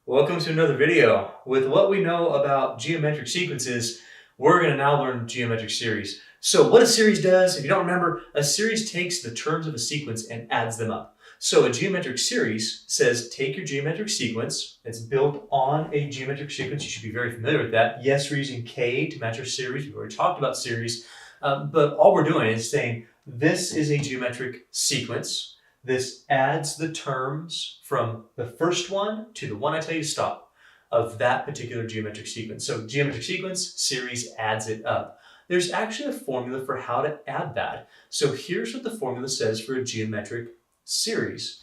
Welcome to another video. With what we know about geometric sequences, we're going to now learn geometric series. So what a series does, if you don't remember, a series takes the terms of a sequence and adds them up. So a geometric series says take your geometric sequence, it's built on a geometric sequence, you should be very familiar with that. Yes, we're using K to match our series, we've already talked about series, but all we're doing is saying this is a geometric sequence. This adds the terms from the first one to the one I tell you to stop of that particular geometric sequence. So geometric sequence, series adds it up. There's actually a formula for how to add that. So here's what the formula says for a geometric series.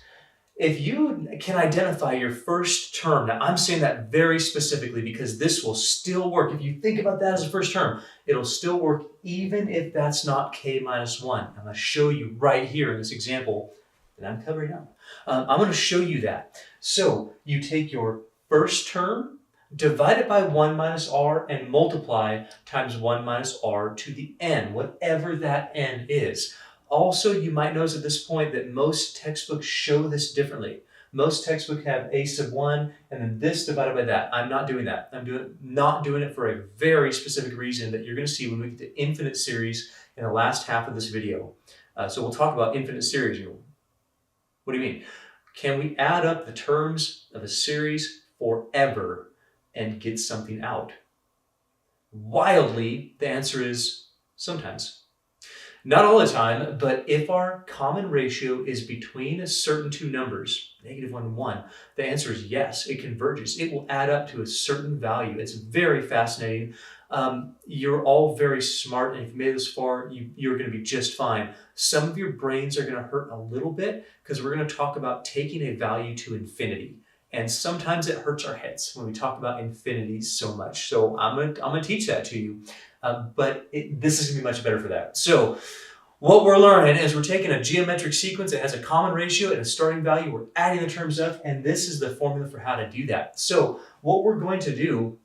If you can identify your first term, now I'm saying that very specifically because this will still work. If you think about that as a first term, it'll still work even if that's not k minus 1. I'm going to show you right here in this example that I'm covering up. I'm going to show you that. So you take your first term, divide it by 1 minus r, and multiply times 1 minus r to the n, whatever that n is. Also, you might notice at this point that most textbooks show this differently. Most textbooks have a sub 1 and then this divided by that. I'm not doing that. I'm not doing it for a very specific reason that you're going to see when we get to infinite series in the last half of this video. So we'll talk about infinite series. What do you mean? Can we add up the terms of a series forever and get something out? Wildly, the answer is sometimes. Not all the time, but if our common ratio is between a certain two numbers, -1 and 1, the answer is yes, it converges. It will add up to a certain value. It's very fascinating. You're all very smart, and if you made it this far, you're going to be just fine. Some of your brains are going to hurt a little bit because we're going to talk about taking a value to infinity. And sometimes it hurts our heads when we talk about infinity so much. So I'm going to teach that to you. But this is going to be much better for that. So what we're learning is we're taking a geometric sequence that has a common ratio and a starting value. We're adding the terms up, and this is the formula for how to do that. So what we're going to do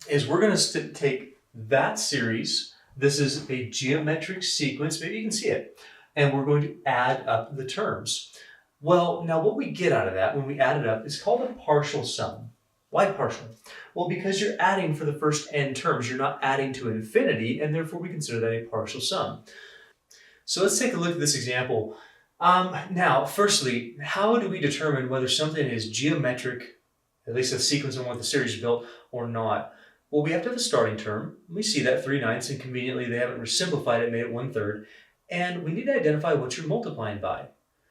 is we're going to take that series. This is a geometric sequence. Maybe you can see it. And we're going to add up the terms. Well, now what we get out of that when we add it up is called a partial sum. Why partial? Well, because you're adding for the first n terms. You're not adding to infinity, and therefore we consider that a partial sum. So let's take a look at this example. Now, firstly, how do we determine whether something is geometric, at least a sequence on what the series is built, or not? Well, we have to have a starting term. We see that 3/9, and conveniently they haven't simplified it, made it 1/3. And we need to identify what you're multiplying by.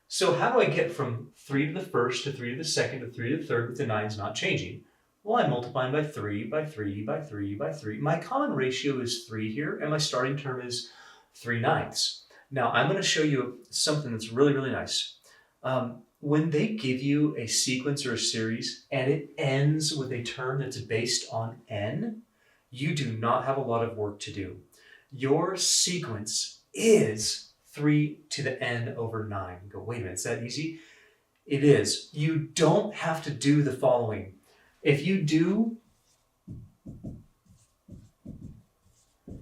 So how do I get from 3 to the first to 3 to the second to 3 to the third with the 9's not changing? Well, I'm multiplying by 3, by 3, by 3, by 3. My common ratio is 3 here, and my starting term is 3/9. Now, I'm going to show you something that's really, really nice. When they give you a sequence or a series, and it ends with a term that's based on n, you do not have a lot of work to do. Your sequence is 3 to the n over 9. You go, wait a minute, is that easy? It is. You don't have to do the following. If you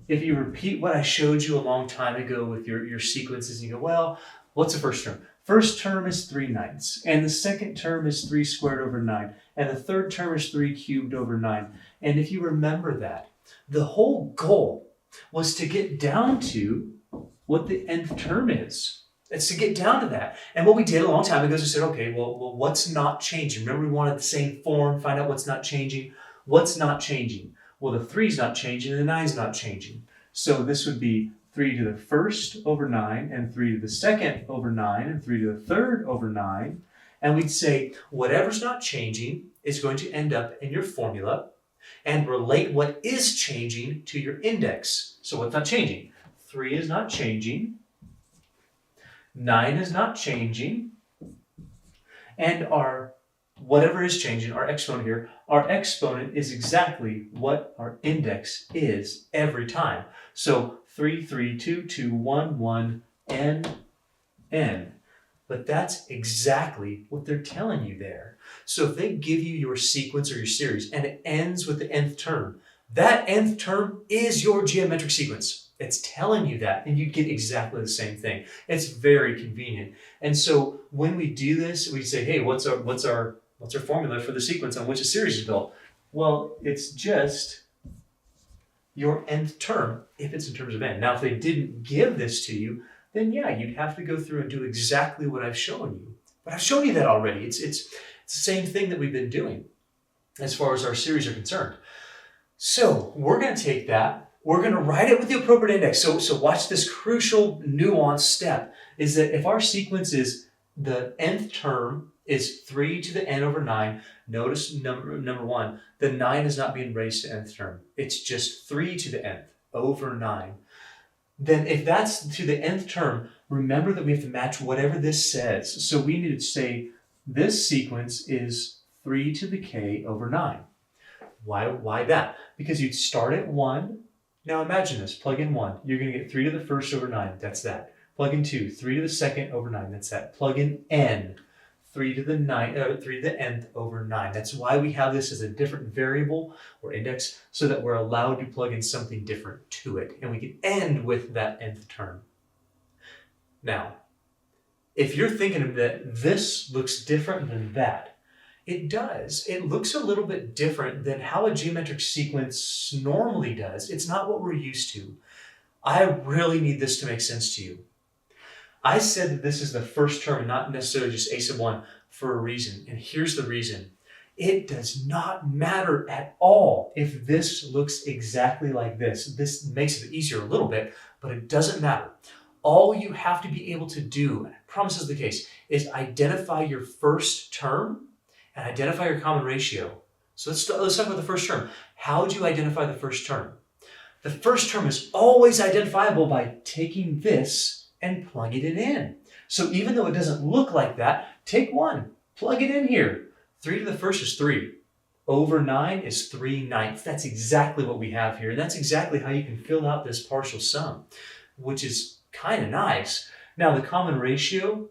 repeat what I showed you a long time ago with your sequences, and you go, well, what's the first term? First term is 3/9, and the second term is 3 squared over 9, and the third term is 3 cubed over 9. And if you remember that, the whole goal was to get down to what the nth term is. It's to get down to that. And what we did a long time ago is we said, okay, well, what's not changing? Remember, we wanted the same form, find out what's not changing. What's not changing? Well, the 3's not changing and the 9's not changing. So this would be 3 to the first over 9 and 3 to the second over 9 and 3 to the third over 9. And we'd say whatever's not changing is going to end up in your formula and relate what is changing to your index. So what's not changing? 3 is not changing. 9 is not changing, and our whatever is changing, our exponent here, our exponent is exactly what our index is every time. So 3, 3, 2, 2, 1, 1, n, n. But that's exactly what they're telling you there. So if they give you your sequence or your series and it ends with the nth term, that nth term is your geometric sequence. It's telling you that, and you get exactly the same thing. It's very convenient. And so when we do this, we say, hey, what's our What's our formula for the sequence on which a series is built? Well, it's just your nth term if it's in terms of n. Now, if they didn't give this to you, then yeah, you'd have to go through and do exactly what I've shown you. But I've shown you that already. It's the same thing that we've been doing as far as our series are concerned. So we're going to take that, we're going to write it with the appropriate index. So watch this crucial nuanced step, is that if our sequence is the nth term is 3 to the n over 9, notice number 1, the 9 is not being raised to nth term. It's just 3 to the nth over 9. Then if that's to the nth term, remember that we have to match whatever this says. So we need to say this sequence is 3 to the k over 9. Why that? Because you'd start at 1. Now imagine this, plug in 1. You're going to get 3 to the first over 9. That's that. Plug in 2, 3 to the second over 9. That's that. Plug in n, 3 to the nth over 9. That's why we have this as a different variable or index, so that we're allowed to plug in something different to it. And we can end with that nth term. Now, if you're thinking that this looks different than that, it does. It looks a little bit different than how a geometric sequence normally does. It's not what we're used to. I really need this to make sense to you. I said that this is the first term and not necessarily just a sub 1 for a reason. And here's the reason. It does not matter at all if this looks exactly like this. This makes it easier a little bit, but it doesn't matter. All you have to be able to do, and I promise this is the case, is identify your first term and identify your common ratio. So let's talk about the first term. How do you identify the first term? The first term is always identifiable by taking this and plugging it in. So even though it doesn't look like that, take 1, plug it in here. 3 to the first is 3. Over 9 is 3/9. That's exactly what we have here. And that's exactly how you can fill out this partial sum, which is kind of nice. Now the common ratio,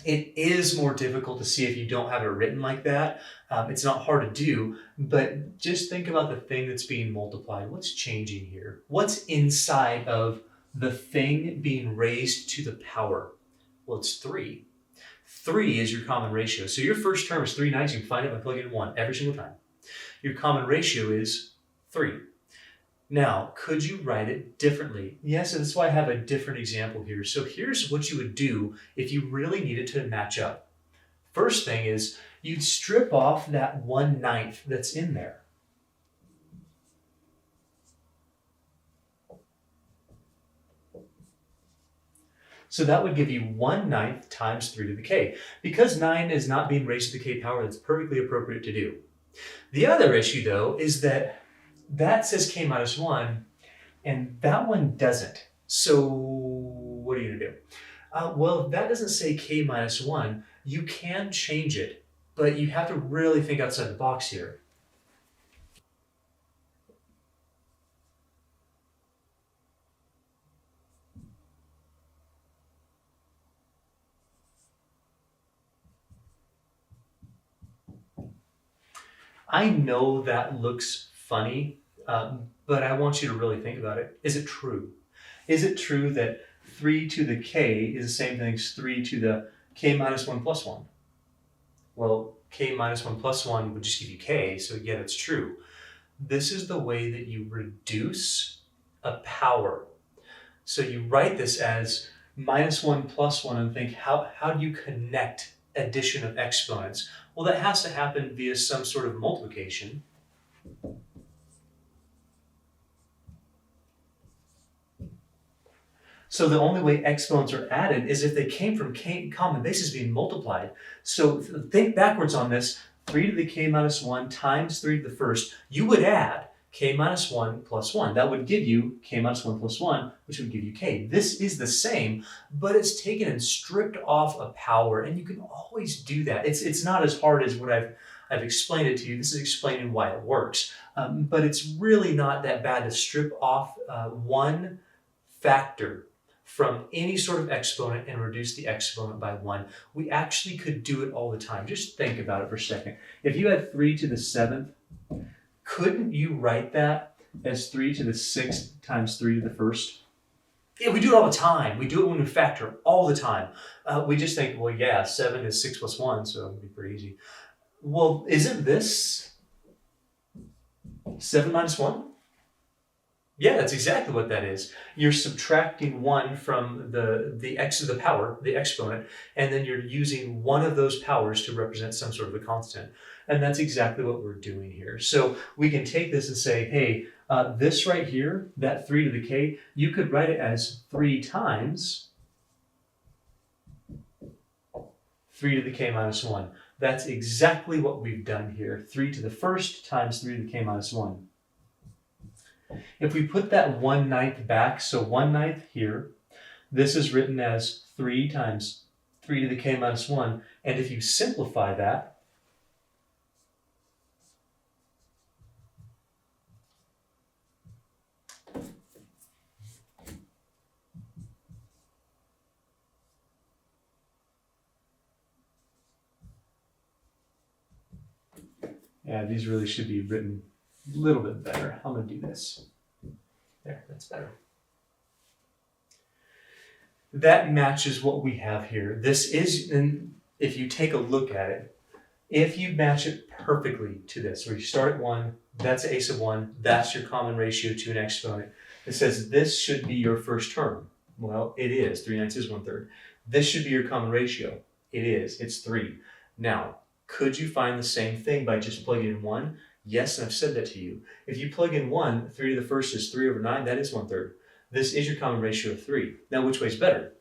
it is more difficult to see if you don't have it written like that. It's not hard to do, but just think about the thing that's being multiplied. What's changing here? What's inside of the thing being raised to the power? Well, it's 3. 3 is your common ratio. So your first term is 3/9. You can find it by plugging in 1 every single time. Your common ratio is 3. Now, could you write it differently? Yes, and that's why I have a different example here. So here's what you would do if you really needed to match up. First thing is you'd strip off that 1/9 that's in there. So that would give you 1/9 times 3 to the k. Because 9 is not being raised to the k power, that's perfectly appropriate to do. The other issue, though, is that says k minus 1, and that one doesn't. So what are you going to do? Well, if that doesn't say k minus 1, you can change it, but you have to really think outside the box here. I know that looks funny, but I want you to really think about it. Is it true? Is it true that 3 to the k is the same thing as 3 to the k minus 1 plus 1? Well, k minus 1 plus 1 would just give you k, so yeah, that's true. This is the way that you reduce a power. So you write this as minus 1 plus 1 and think, how do you connect addition of exponents? Well, that has to happen via some sort of multiplication. So the only way exponents are added is if they came from common bases being multiplied. So think backwards on this. 3 to the k minus 1 times 3 to the first, you would add k minus 1 plus 1. That would give you k minus 1 plus 1, which would give you k. This is the same, but it's taken and stripped off a power, and you can always do that. It's not as hard as what I've explained it to you. This is explaining why it works. But it's really not that bad to strip off one factor from any sort of exponent and reduce the exponent by 1. We actually could do it all the time. Just think about it for a second. If you had 3 to the 7th, couldn't you write that as 3 to the 6th times 3 to the 1st? Yeah, we do it all the time. We do it when we factor all the time. We just think, well, yeah, 7 is 6 plus 1, so it would be pretty easy. Well, isn't this 7 minus 1? Yeah, that's exactly what that is. You're subtracting 1 from the x to the power, the exponent, and then you're using one of those powers to represent some sort of a constant. And that's exactly what we're doing here. So we can take this and say, hey, this right here, that 3 to the k, you could write it as 3 times 3 to the k minus 1. That's exactly what we've done here. 3 to the first times 3 to the k minus 1. If we put that 1/9 back, so 1/9 here, this is written as 3 times 3 to the k minus 1. And if you simplify that, yeah, these really should be written a little bit better. I'm going to do this. There, that's better. That matches what we have here. This is, and if you take a look at it, if you match it perfectly to this, where you start at 1, that's a sub 1, that's your common ratio to an exponent. It says this should be your first term. Well, it is. 3/9 is 1/3. This should be your common ratio. It is. It's 3. Now, could you find the same thing by just plugging in 1? Yes, and I've said that to you. If you plug in 1, 3 to the first is 3/9, that is 1/3. This is your common ratio of 3. Now, which way is better?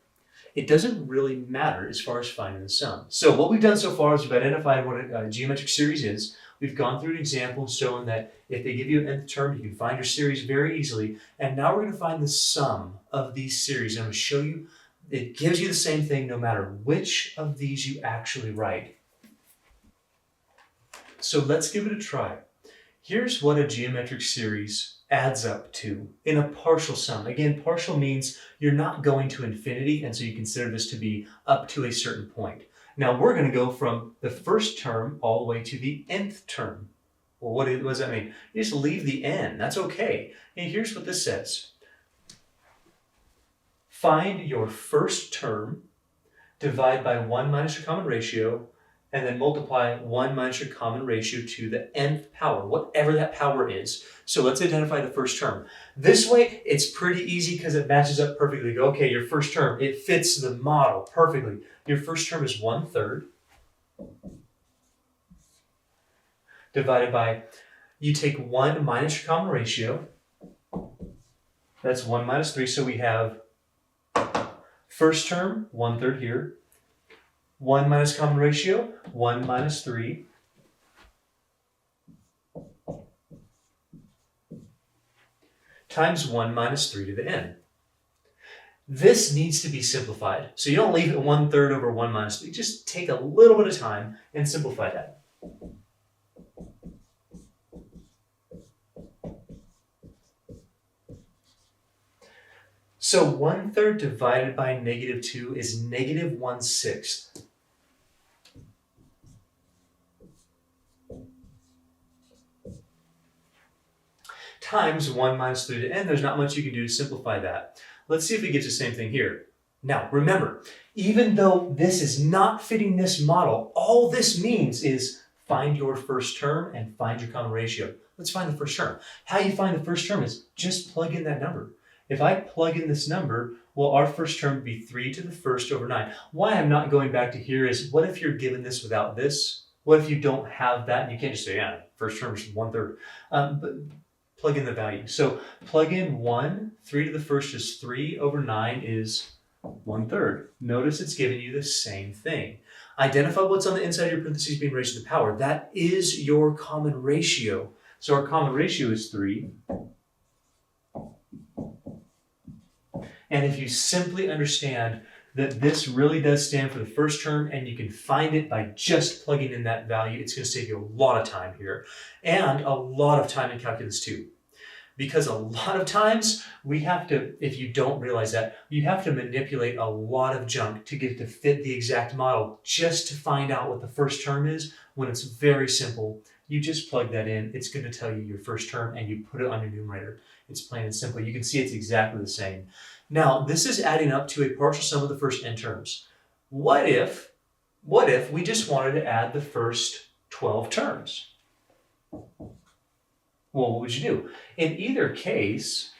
It doesn't really matter as far as finding the sum. So what we've done so far is we've identified what a geometric series is. We've gone through an example showing that if they give you an nth term, you can find your series very easily. And now we're going to find the sum of these series. I'm going to show you, it gives you the same thing no matter which of these you actually write. So let's give it a try. Here's what a geometric series adds up to in a partial sum. Again, partial means you're not going to infinity, and so you consider this to be up to a certain point. Now we're going to go from the first term all the way to the nth term. Well, what does that mean? You just leave the n. That's okay. And here's what this says. Find your first term, divide by 1 minus your common ratio, and then multiply 1 minus your common ratio to the nth power, whatever that power is. So let's identify the first term. This way, it's pretty easy because it matches up perfectly. Go, okay, your first term, it fits the model perfectly. Your first term is 1/3 divided by, you take 1 minus your common ratio. That's 1 minus 3, so we have first term, 1/3 here. 1 minus common ratio, 1 minus 3. Times 1 minus 3 to the n. This needs to be simplified. So you don't leave it 1/3 over 1 minus 3. Just take a little bit of time and simplify that. So 1/3 divided by -2 is -1/6. Times 1 minus 3 to n. There's not much you can do to simplify that. Let's see if it gives the same thing here. Now, remember, even though this is not fitting this model, all this means is find your first term and find your common ratio. Let's find the first term. How you find the first term is just plug in that number. If I plug in this number, well, our first term would be 3 to the first over 9. Why I'm not going back to here is, what if you're given this without this? What if you don't have that? And you can't just say, yeah, first term is 1/3. But plug in the value. So plug in 1, 3 to the first is 3 over 9 is 1/3. Notice it's giving you the same thing. Identify what's on the inside of your parentheses being raised to the power. That is your common ratio. So our common ratio is 3. And if you simply understand that this really does stand for the first term and you can find it by just plugging in that value, it's going to save you a lot of time here and a lot of time in calculus too. Because a lot of times we have to, if you don't realize that, you have to manipulate a lot of junk to get it to fit the exact model just to find out what the first term is, when it's very simple. You just plug that in, it's going to tell you your first term and you put it on your numerator. It's plain and simple. You can see it's exactly the same. Now, this is adding up to a partial sum of the first n terms. What if we just wanted to add the first 12 terms. Well, what would you do? In either case,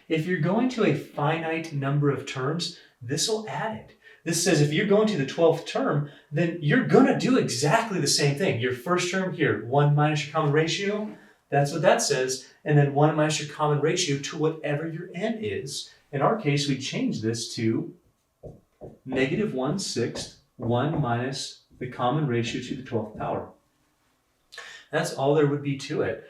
if you're going to a finite number of terms, this will add it. This says if you're going to the 12th term, then you're going to do exactly the same thing. Your first term here, 1 minus your common ratio, that's what that says. And then 1 minus your common ratio to whatever your n is. In our case, we change this to negative 1/6, 1 minus the common ratio to the 12th power. That's all there would be to it.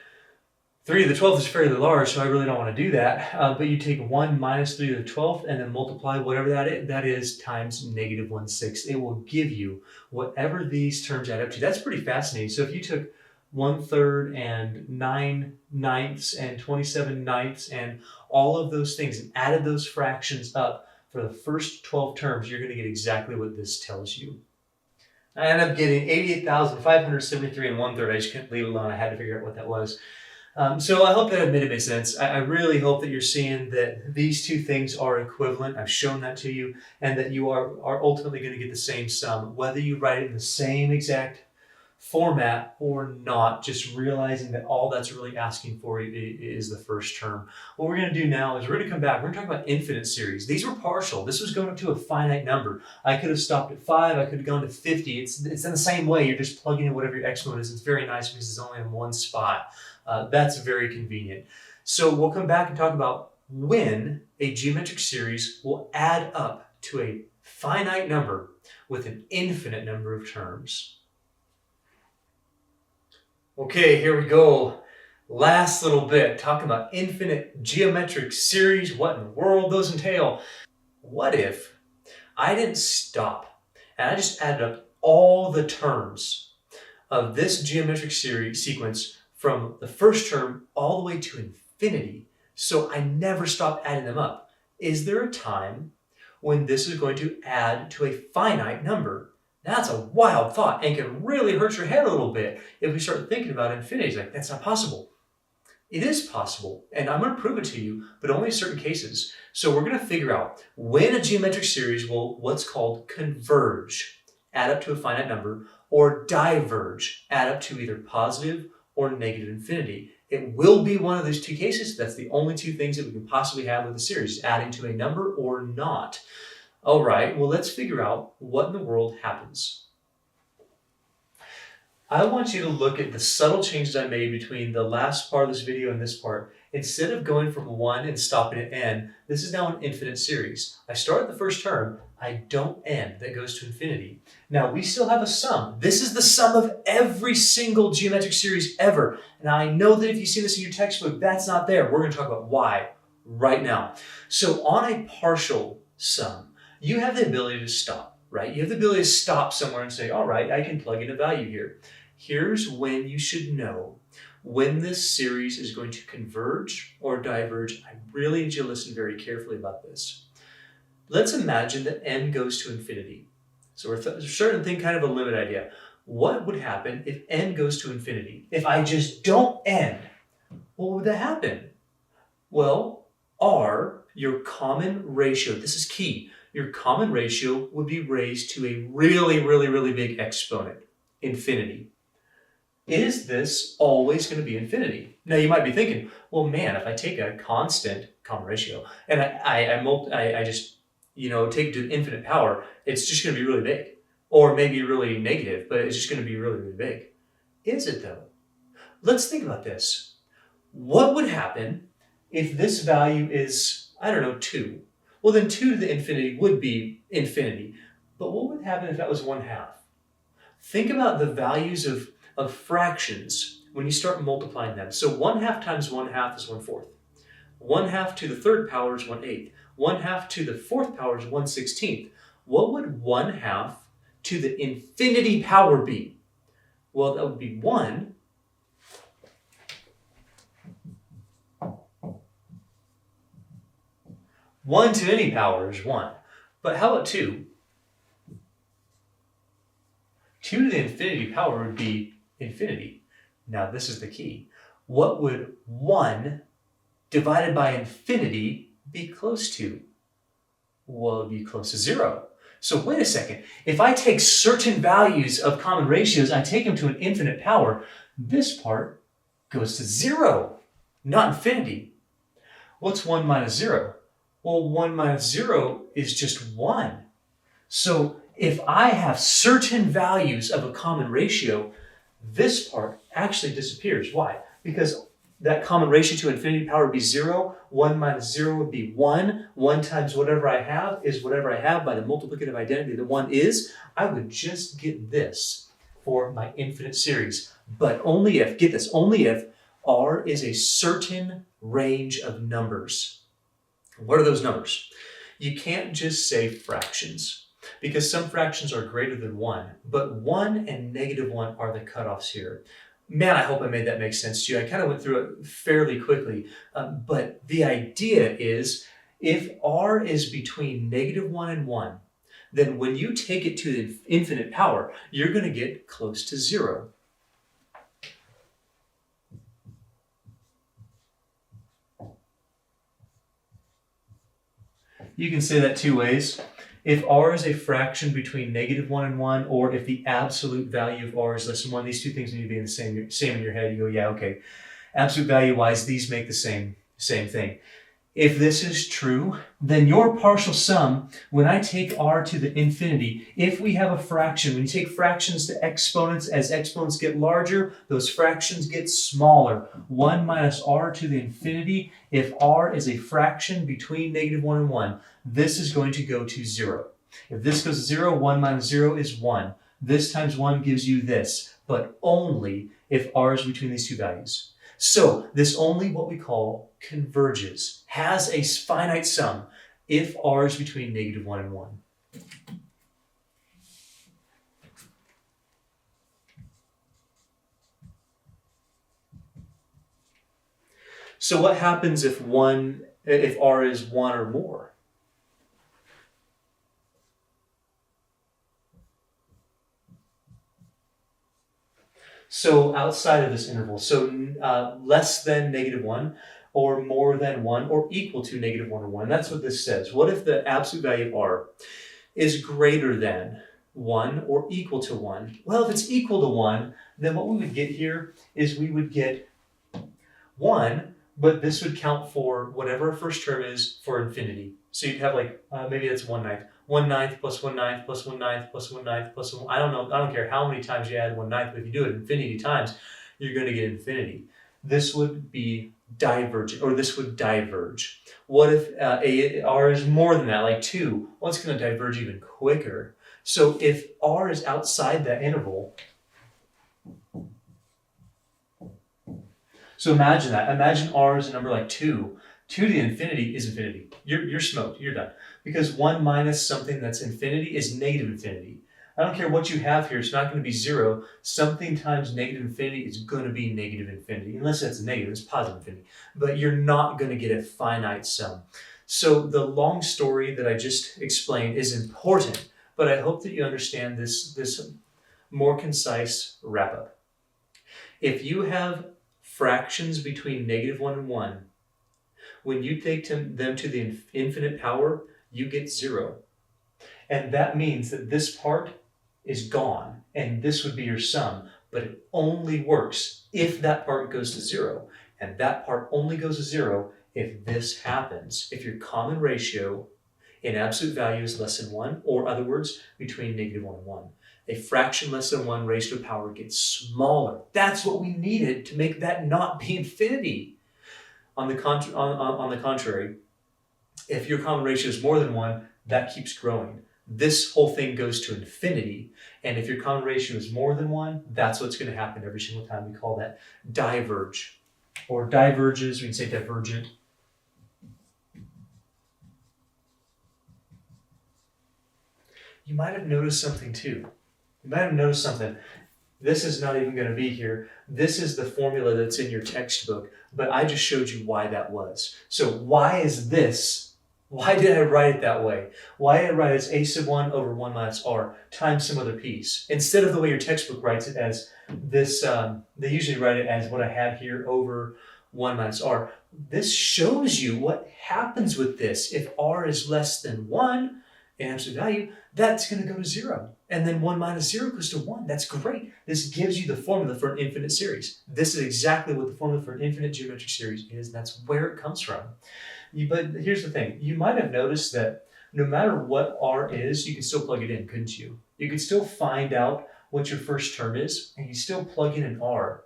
3 to the 12th is fairly large, so I really don't want to do that. But you take 1 minus 3 to the 12th and then multiply whatever that is times negative 1/6. It will give you whatever these terms add up to. That's pretty fascinating. So if you took 1/3 and 9/9 and 27/9 and all of those things and added those fractions up for the first 12 terms, you're going to get exactly what this tells you. I ended up getting 88,573 and 1/3. I just couldn't leave it alone. I had to figure out what that was. So I hope that made sense. I really hope that you're seeing that these two things are equivalent. I've shown that to you, and that you are ultimately going to get the same sum, whether you write it in the same exact format or not. Just realizing that all that's really asking for is the first term. What we're going to do now is we're going to come back. We're going to talk about infinite series. These were partial. This was going up to a finite number. I could have stopped at 5. I could have gone to 50. It's in the same way. You're just plugging in whatever your exponent is. It's very nice because it's only in one spot. That's very convenient. So we'll come back and talk about when a geometric series will add up to a finite number with an infinite number of terms. Okay, here we go. Last little bit, talking about infinite geometric series. What in the world those entail? What if I didn't stop and I just added up all the terms of this geometric series sequence from the first term all the way to infinity, so I never stop adding them up? Is there a time when this is going to add to a finite number? That's a wild thought and can really hurt your head a little bit if we start thinking about infinity. It's like, that's not possible. It is possible, and I'm going to prove it to you, but only in certain cases. So we're going to figure out when a geometric series will what's called converge, add up to a finite number, or diverge, add up to either positive or negative infinity. It will be one of those two cases. That's the only two things that we can possibly have with a series, adding to a number or not. All right, well, let's figure out what in the world happens. I want you to look at the subtle changes I made between the last part of this video and this part. Instead of going from 1 and stopping at n, this is now an infinite series. I start at the first term, I don't end, that goes to infinity. Now, we still have a sum. This is the sum of every single geometric series ever. And I know that if you see this in your textbook, that's not there. We're going to talk about why right now. So on a partial sum, you have the ability to stop, right? You have the ability to stop somewhere and say, all right, I can plug in a value here. Here's when you should know when this series is going to converge or diverge. I really need you to listen very carefully about this. Let's imagine that n goes to infinity. So we're starting to think kind of a limit idea. What would happen if n goes to infinity? If I just don't end, what would that happen? Well, r, your common ratio, this is key, your common ratio would be raised to a really, really, really big exponent, infinity. Is this always going to be infinity? Now you might be thinking, well, man, if I take a constant common ratio and I just take it to infinite power, it's just going to be really big, or maybe really negative, but it's just going to be really, really big. Is it though? Let's think about this. What would happen if this value is, 2? Well, then 2 to the infinity would be infinity. But what would happen if that was 1/2? Think about the values of fractions when you start multiplying them. So 1/2 times 1/2 is 1/4. 1/2 to the 3rd power is 1/8. 1/2 to the 4th power is 1/16. What would 1/2 to the infinity power be? Well, that would be 1. One to any power is 1. But how about 2? 2 to the infinity power would be infinity. Now this is the key. What would 1 divided by infinity be close to? Well, it'd be close to 0. So wait a second. If I take certain values of common ratios, I take them to an infinite power, this part goes to 0, not infinity. What's 1 minus 0? Well, 1 minus 0 is just 1. So if I have certain values of a common ratio, this part actually disappears. Why? Because that common ratio to infinity power would be 0. 1 minus 0 would be 1. 1 times whatever I have is whatever I have by the multiplicative identity that 1 is. I would just get this for my infinite series. But only if, get this, only if R is a certain range of numbers. What are those numbers? You can't just say fractions, because some fractions are greater than 1, but 1 and -1 are the cutoffs here. Man, I hope I made that make sense to you. I kind of went through it fairly quickly, but the idea is if R is between -1 and 1, then when you take it to the infinite power, you're going to get close to 0. You can say that two ways. If R is a fraction between -1 and 1, or if the absolute value of R is less than 1, these two things need to be in the same in your head. You go, yeah, okay. Absolute value-wise, these make the same thing. If this is true, then your partial sum, when I take R to the infinity, if we have a fraction, when you take fractions to exponents, as exponents get larger, those fractions get smaller. 1 minus R to the infinity, if R is a fraction between -1 and 1, this is going to go to 0. If this goes to 0, 1 minus 0 is 1. This times 1 gives you this, but only if R is between these two values. So this only what we call converges, has a finite sum if R is between -1 and 1. So what happens if R is 1 or more? So outside of this interval, so less than -1, or more than 1, or equal to -1 or 1. That's what this says. What if the absolute value of R is greater than 1 or equal to 1? Well, if it's equal to 1, then what we would get here is we would get 1, but this would count for whatever our first term is for infinity. So you'd have like, maybe that's 1/9. 1/9 plus 1/9 plus 1/9 plus 1/9 plus 1. I don't care how many times you add 1/9, but if you do it infinity times, you're going to get infinity. This would be divergent, or this would diverge. What if R is more than that, like 2? Well, it's going to diverge even quicker. So if R is outside that interval, so imagine that. Imagine R is a number like 2. 2 to the infinity is infinity. You're smoked. You're done. Because 1 minus something that's infinity is negative infinity. I don't care what you have here. It's not going to be 0. Something times negative infinity is going to be negative infinity. Unless it's negative, it's positive infinity. But you're not going to get a finite sum. So the long story that I just explained is important. But I hope that you understand this more concise wrap-up. If you have fractions between -1 and 1, when you take them to the infinite power, you get 0. And that means that this part is gone, and this would be your sum, but it only works if that part goes to 0, and that part only goes to 0 if this happens, if your common ratio in absolute value is less than 1, or other words, between -1 and 1. A fraction less than 1 raised to a power gets smaller. That's what we needed to make that not be infinity. On the contrary, if your common ratio is more than 1, that keeps growing. This whole thing goes to infinity. And if your common ratio is more than 1, that's what's going to happen every single time. We call that diverge. Or diverges, we can say divergent. You might have noticed something too. This is not even going to be here. This is the formula that's in your textbook, but I just showed you why that was. So why is this? Why did I write it that way? Why did I write it as a sub 1 over 1 minus r times some other piece? Instead of the way your textbook writes it as this, they usually write it as what I have here over 1 minus r. This shows you what happens with this. If r is less than 1, in absolute value, that's going to go to 0. And then 1 minus 0 goes to 1. That's great. This gives you the formula for an infinite series. This is exactly what the formula for an infinite geometric series is, and that's where it comes from. But here's the thing. You might have noticed that no matter what R is, you can still plug it in, couldn't you? You could still find out what your first term is, and you still plug in an R.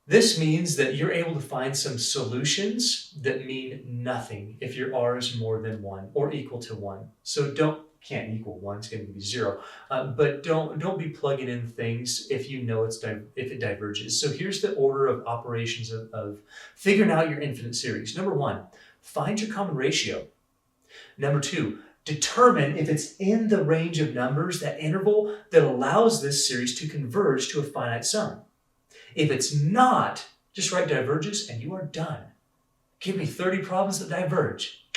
This means that you're able to find some solutions that mean nothing if your R is more than 1 or equal to 1. So can't equal 1, it's going to be 0. But don't be plugging in things if you know if it diverges. So here's the order of operations of figuring out your infinite series. Number 1, find your common ratio. Number 2, determine if it's in the range of numbers, that interval that allows this series to converge to a finite sum. If it's not, just write diverges and you are done. Give me 30 problems that diverge.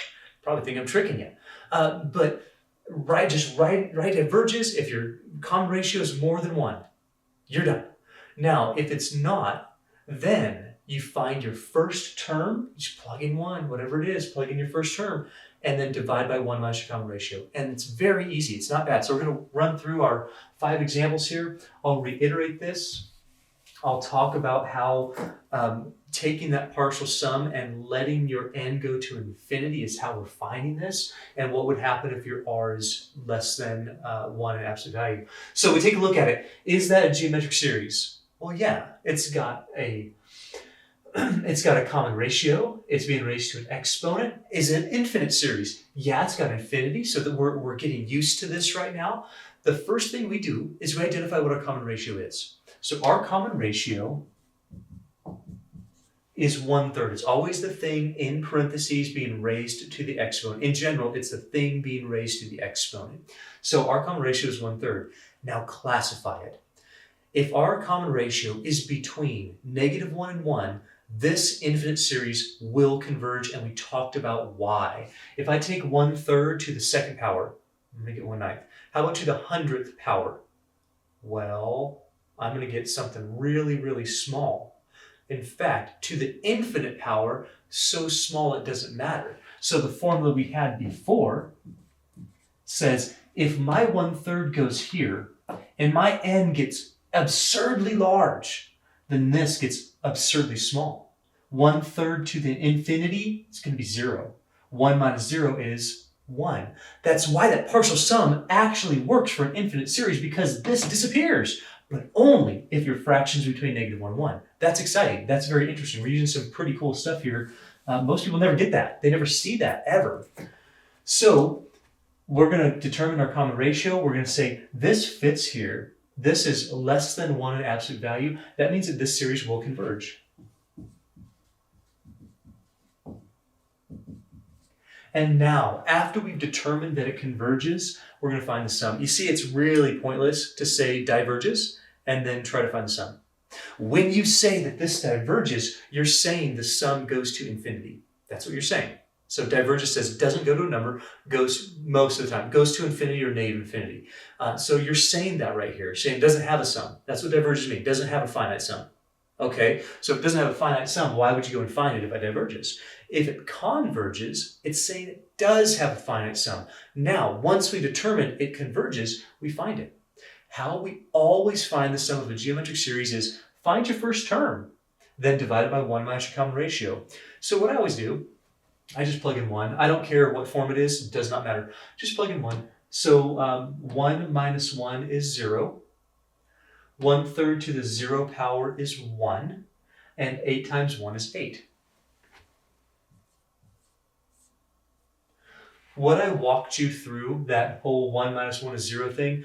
Probably think I'm tricking you. But write diverges if your common ratio is more than 1. You're done. Now, if it's not, then you find your first term, just plug in 1, whatever it is, plug in your first term, and then divide by 1 minus your common ratio. And it's very easy. It's not bad. So we're going to run through our 5 examples here. I'll reiterate this. I'll talk about how taking that partial sum and letting your n go to infinity is how we're finding this, and what would happen if your r is less than 1 in absolute value. So we take a look at it. Is that a geometric series? Well, yeah, it's got a common ratio. It's being raised to an exponent. Is it an infinite series? Yeah, it's got infinity, so that we're getting used to this right now. The first thing we do is we identify what our common ratio is. So our common ratio is 1/3. It's always the thing in parentheses being raised to the exponent. In general, it's the thing being raised to the exponent. So our common ratio is 1/3. Now classify it. If our common ratio is between -1 and 1, this infinite series will converge, and we talked about why. If I take 1/3 to the second power, make it 1/9. How about to the 100th power? Well, I'm going to get something really, really small. In fact, to the infinite power, so small it doesn't matter. So the formula we had before says if my 1/3 goes here and my n gets absurdly large, then this gets absurdly small. 1/3 to the infinity is going to be 0. 1 minus 0 is 1. That's why that partial sum actually works for an infinite series, because this disappears, but only if your fraction's between -1 and 1. That's exciting. That's very interesting. We're using some pretty cool stuff here. Most people never get that. They never see that, ever. So we're going to determine our common ratio. We're going to say this fits here. This is less than 1 in absolute value. That means that this series will converge. And now, after we've determined that it converges, we're going to find the sum. You see, it's really pointless to say diverges and then try to find the sum. When you say that this diverges, you're saying the sum goes to infinity. That's what you're saying. So diverges says it doesn't go to a number, goes most of the time, goes to infinity or negative infinity. So you're saying that right here, saying it doesn't have a sum. That's what diverges means, doesn't have a finite sum. Okay, so if it doesn't have a finite sum, why would you go and find it if it diverges? If it converges, it's saying it does have a finite sum. Now, once we determine it converges, we find it. How we always find the sum of a geometric series is find your first term, then divide it by 1 minus your common ratio. So what I always do, I just plug in 1. I don't care what form it is, it does not matter. Just plug in 1. So 1 minus 1 is 0. 1/3 to the 0 power is 1. And 8 times 1 is 8. What I walked you through, that whole 1 minus 1 is 0 thing,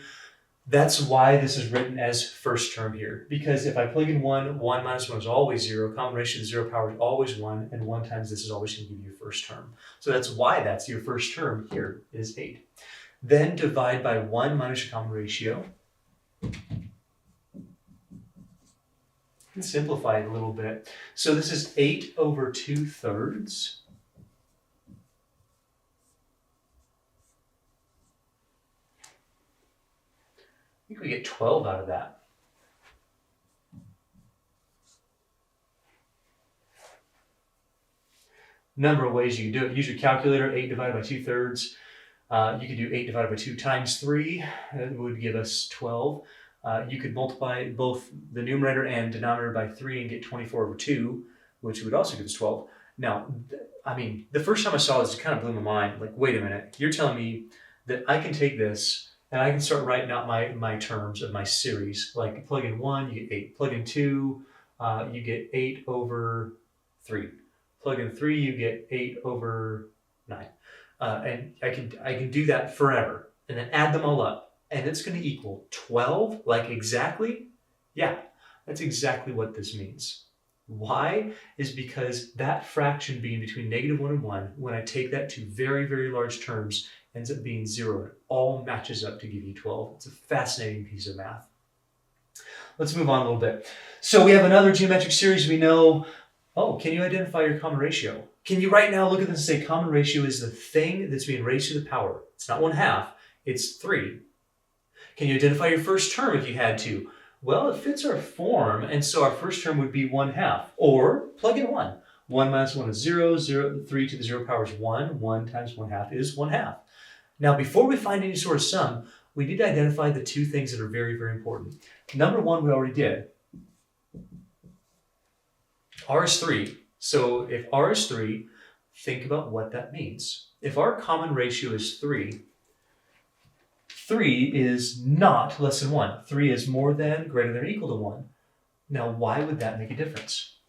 that's why this is written as first term here. Because if I plug in 1, 1 minus 1 is always 0. Common ratio to the 0 power is always 1. And 1 times this is always going to give you your first term. So that's why that's your first term here is 8. Then divide by 1 minus your common ratio. And simplify it a little bit. So this is 8 over 2/3. I think we get 12 out of that. Number of ways you can do it. Use your calculator. 8 divided by 2/3. You could do 8 divided by 2 times 3. That would give us 12. You could multiply both the numerator and denominator by 3 and get 24 over 2, which would also give us 12. Now, I mean, the first time I saw this, it kind of blew my mind. Like, wait a minute, you're telling me that I can take this and I can start writing out my terms of my series. Like, plug in 1, you get 8. Plug in 2, you get 8 over 3. Plug in 3, you get 8 over 9. And I can do that forever and then add them all up. And it's going to equal 12, like exactly? Yeah, that's exactly what this means. Why? Is because that fraction being between -1 and 1, when I take that to very, very large terms, ends up being 0. It all matches up to give you 12. It's a fascinating piece of math. Let's move on a little bit. So we have another geometric series. We know, oh, can you identify your common ratio? Can you right now look at this and say common ratio is the thing that's being raised to the power? It's not 1/2, it's 3. Can you identify your first term if you had to? Well, it fits our form, and so our first term would be 1/2. Or plug in 1. 1 minus 1 is 0, 3 to the 0 power is 1. 1 times 1/2 is 1/2. Now, before we find any sort of sum, we need to identify the two things that are very, very important. Number one, we already did. R is 3. So if R is 3, think about what that means. If our common ratio is 3, 3 is not less than 1. 3 is more than, greater than, or equal to 1. Now, why would that make a difference?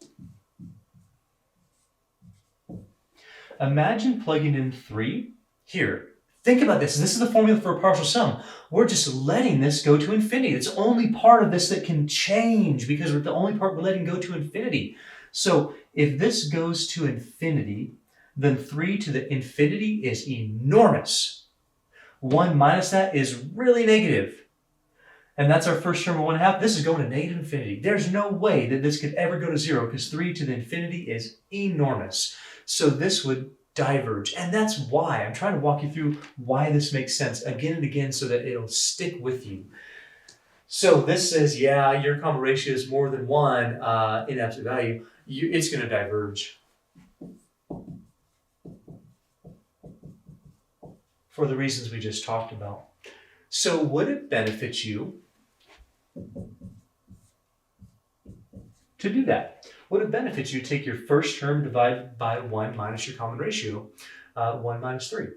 Imagine plugging in 3 here. Think about this. This is the formula for a partial sum. We're just letting this go to infinity. It's only part of this that can change because we're the only part we're letting go to infinity. So if this goes to infinity, then 3 to the infinity is enormous. 1 minus that is really negative. And that's our first term of 1/2. This is going to negative infinity. There's no way that this could ever go to 0 because 3 to the infinity is enormous. So this would diverge. And that's why I'm trying to walk you through why this makes sense again and again so that it'll stick with you. So this says, yeah, your common ratio is more than 1 in absolute value. It's going to diverge. For the reasons we just talked about. So would it benefit you to do that? Would it benefit you to take your first term divided by 1 minus your common ratio, 1 minus 3?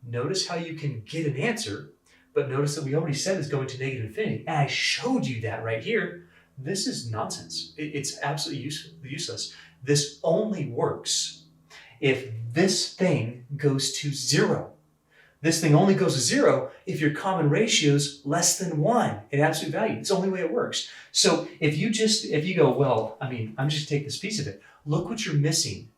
Notice how you can get an answer, but notice that we already said it's going to negative infinity. And I showed you that right here. This is nonsense. It's absolutely useless. This only works if this thing goes to 0. This thing only goes to 0 if your common ratio is less than 1 in absolute value. It's the only way it works. So if you go, well, I mean, I'm just gonna take this piece of it. Look what you're missing.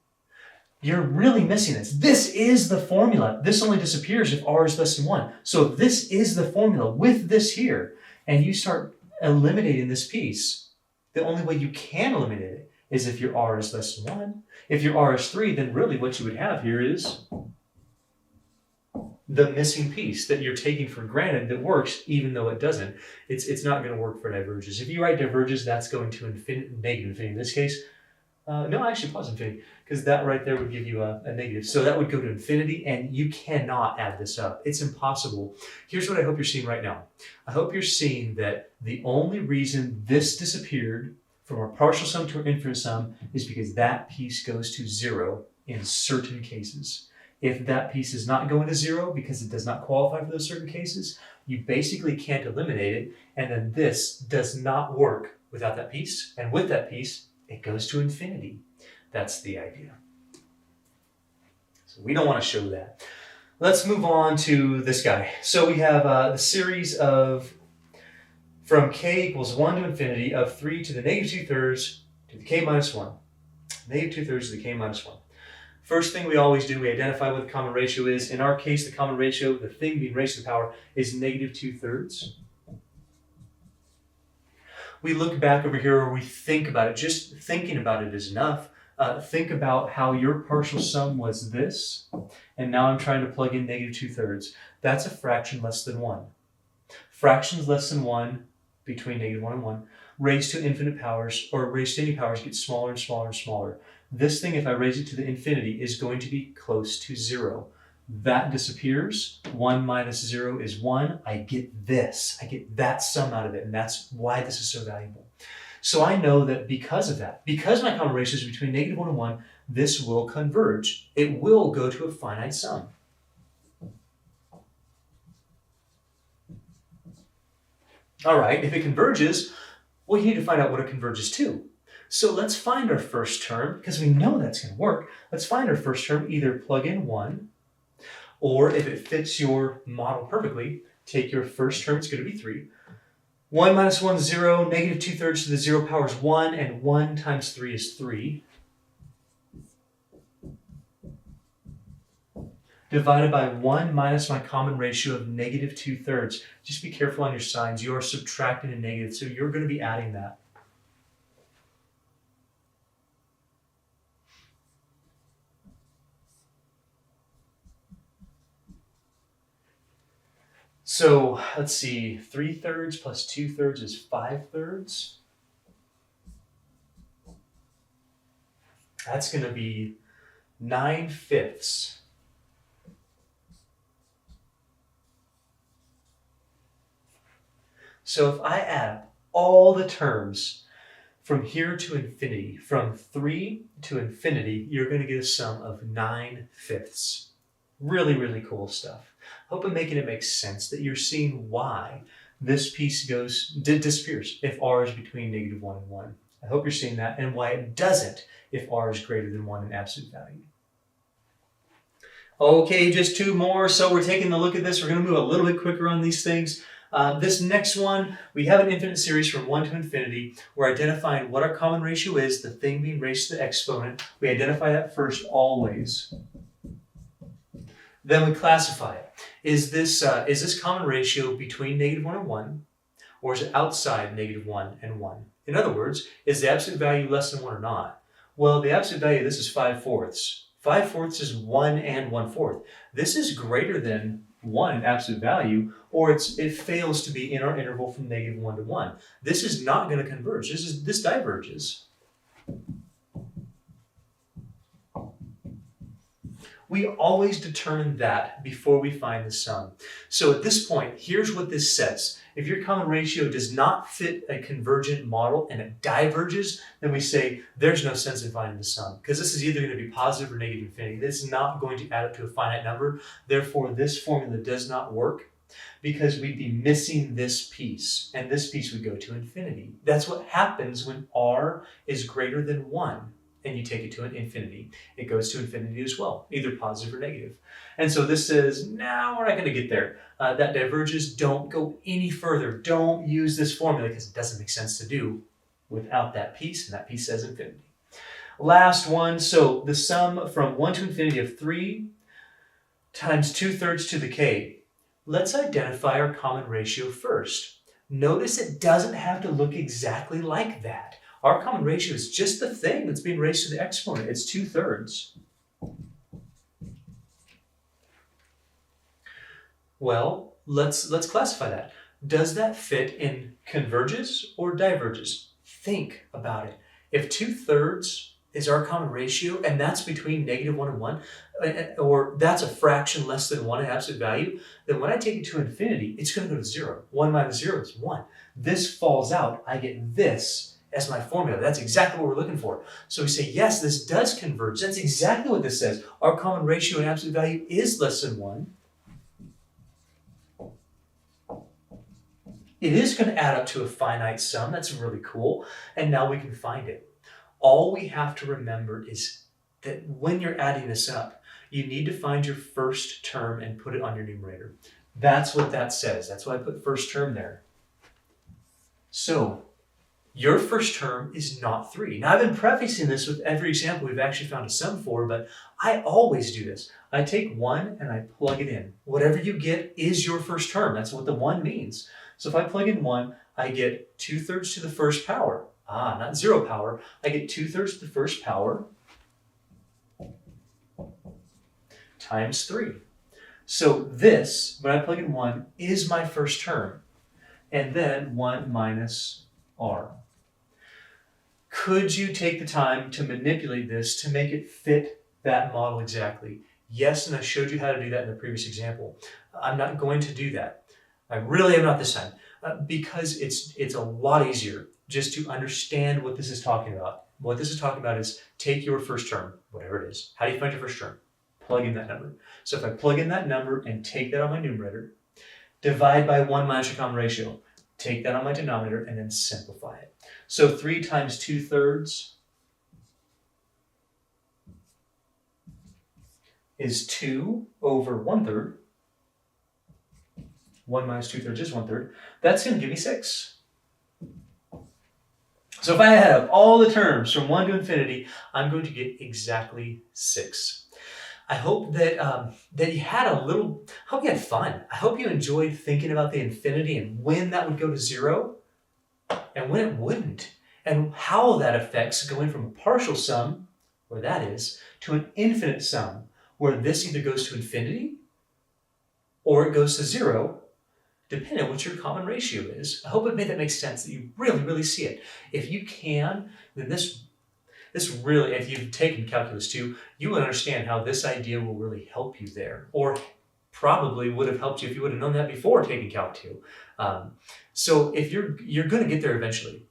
You're really missing this. This is the formula. This only disappears if R is less than 1. So if this is the formula with this here, and you start eliminating this piece, the only way you can eliminate it is if your R is less than 1. If your R is 3, then really what you would have here is the missing piece that you're taking for granted that works even though it doesn't. It's not going to work for diverges. If you write diverges, that's going to negative infinity. In this case, no, actually positive infinity, because that right there would give you a negative. So that would go to infinity, and you cannot add this up. It's impossible. Here's what I hope you're seeing right now. I hope you're seeing that the only reason this disappeared from our partial sum to our infinite sum is because that piece goes to 0 in certain cases. If that piece is not going to 0 because it does not qualify for those certain cases, you basically can't eliminate it, and then this does not work without that piece, and with that piece, it goes to infinity. That's the idea. So we don't want to show that. Let's move on to this guy. So we have the series of, from k equals 1 to infinity, of 3 to the negative 2/3 to the k minus 1. Negative 2/3 to the k minus 1. First thing we always do, we identify what the common ratio is. In our case, the common ratio, the thing being raised to the power, is negative 2/3. We look back over here where we think about it. Just thinking about it is enough. Think about how your partial sum was this, and now I'm trying to plug in negative 2/3. That's a fraction less than 1. Fractions less than 1 between negative 1 and 1 raised to infinite powers, or raised to any powers, get smaller and smaller and smaller. This thing, if I raise it to the infinity, is going to be close to 0. That disappears. 1 minus 0 is 1. I get this. I get that sum out of it, and that's why this is so valuable. So I know that because of that, because my common ratio is between negative 1 and 1, this will converge. It will go to a finite sum. All right, if it converges, well, you need to find out what it converges to. So let's find our first term, because we know that's going to work. Let's find our first term, either plug in 1, or if it fits your model perfectly, take your first term, it's going to be 3. 1 minus 1 is 0, negative 2/3 to the 0 power is 1, and 1 times 3 is 3. Divided by 1 minus my common ratio of negative 2/3. Just be careful on your signs. You are subtracting a negative, so you're going to be adding that. So let's see, 3/3 plus 2/3 is 5/3. That's going to be 9/5. So if I add up all the terms from here to infinity, from 3 to infinity, you're going to get a sum of 9/5. Really, really cool stuff. Hope I'm making it make sense, that you're seeing why this piece disappears if r is between negative 1 and 1. I hope you're seeing that, and why it doesn't if r is greater than 1 in absolute value. Okay, just 2 more. So we're taking a look at this. We're going to move a little bit quicker on these things. This next one, we have an infinite series from 1 to infinity. We're identifying what our common ratio is, the thing being raised to the exponent. We identify that first always. Then we classify it. Is this common ratio between negative 1 and 1, or is it outside negative 1 and 1? In other words, is the absolute value less than 1 or not? Well, the absolute value of this is 5/4. 5/4 is 1 and 1/4. This is greater than 1 in absolute value, or it fails to be in our interval from negative 1 to 1. This is not going to converge. This diverges. We always determine that before we find the sum. So at this point, here's what this says. If your common ratio does not fit a convergent model and it diverges, then we say there's no sense in finding the sum, because this is either going to be positive or negative infinity. This is not going to add up to a finite number. Therefore, this formula does not work, because we'd be missing this piece, and this piece would go to infinity. That's what happens when r is greater than 1. And you take it to an infinity. It goes to infinity as well, either positive or negative. And so this says, no, we're not going to get there. That diverges. Don't go any further. Don't use this formula, because it doesn't make sense to do without that piece, and that piece says infinity. Last one, so the sum from 1 to infinity of 3 times 2/3 to the k. Let's identify our common ratio first. Notice it doesn't have to look exactly like that. Our common ratio is just the thing that's being raised to the exponent. It's 2/3. Well, let's classify that. Does that fit in converges or diverges? Think about it. If 2/3 is our common ratio, and that's between negative 1 and 1, or that's a fraction less than 1 in absolute value, then when I take it to infinity, it's going to go to 0. 1 minus 0 is 1. This falls out. I get this as my formula. That's exactly what we're looking for. So we say, yes, this does converge. That's exactly what this says. Our common ratio in absolute value is less than 1. It is going to add up to a finite sum. That's really cool. And now we can find it. All we have to remember is that when you're adding this up, you need to find your first term and put it on your numerator. That's what that says. That's why I put first term there. So your first term is not 3. Now, I've been prefacing this with every example we've actually found a sum for, but I always do this. I take 1 and I plug it in. Whatever you get is your first term. That's what the 1 means. So if I plug in 1, I get 2/3 to the first power. Not 0 power. I get 2/3 to the first power times 3. So this, when I plug in 1, is my first term. And then 1 minus r. Could you take the time to manipulate this to make it fit that model exactly? Yes, and I showed you how to do that in the previous example. I'm not going to do that. I really am not this time because it's a lot easier just to understand what this is talking about. What this is talking about is take your first term, whatever it is. How do you find your first term? Plug in that number. So if I plug in that number and take that on my numerator, divide by 1 minus your common ratio, take that on my denominator, and then simplify it. So 3 times 2/3 is 2 over 1/3. 1 minus 2/3 is 1/3. That's going to give me 6. So if I add up all the terms from 1 to infinity, I'm going to get exactly 6. I hope that you had I hope you had fun. I hope you enjoyed thinking about the infinity and when that would go to 0 and when it wouldn't, and how that affects going from a partial sum, where that is, to an infinite sum, where this either goes to infinity or it goes to 0, depending on what your common ratio is. I hope it made that make sense, that you really, really see it. If you can, then this really, if you've taken Calculus 2, you will understand how this idea will really help you there, or probably would have helped you if you would have known that before taking Calc 2. So if you're going to get there eventually.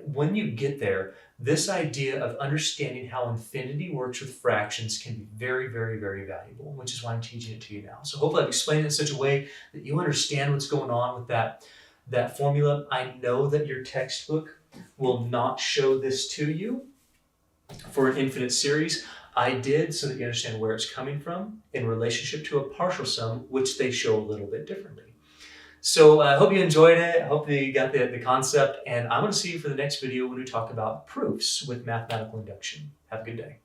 When you get there, this idea of understanding how infinity works with fractions can be very, very, very valuable, which is why I'm teaching it to you now. So hopefully I've explained it in such a way that you understand what's going on with that formula. I know that your textbook will not show this to you for an infinite series. I did, so that you understand where it's coming from in relationship to a partial sum, which they show a little bit differently. So I hope you enjoyed it. I hope that you got the concept, and I'm going to see you for the next video when we talk about proofs with mathematical induction. Have a good day.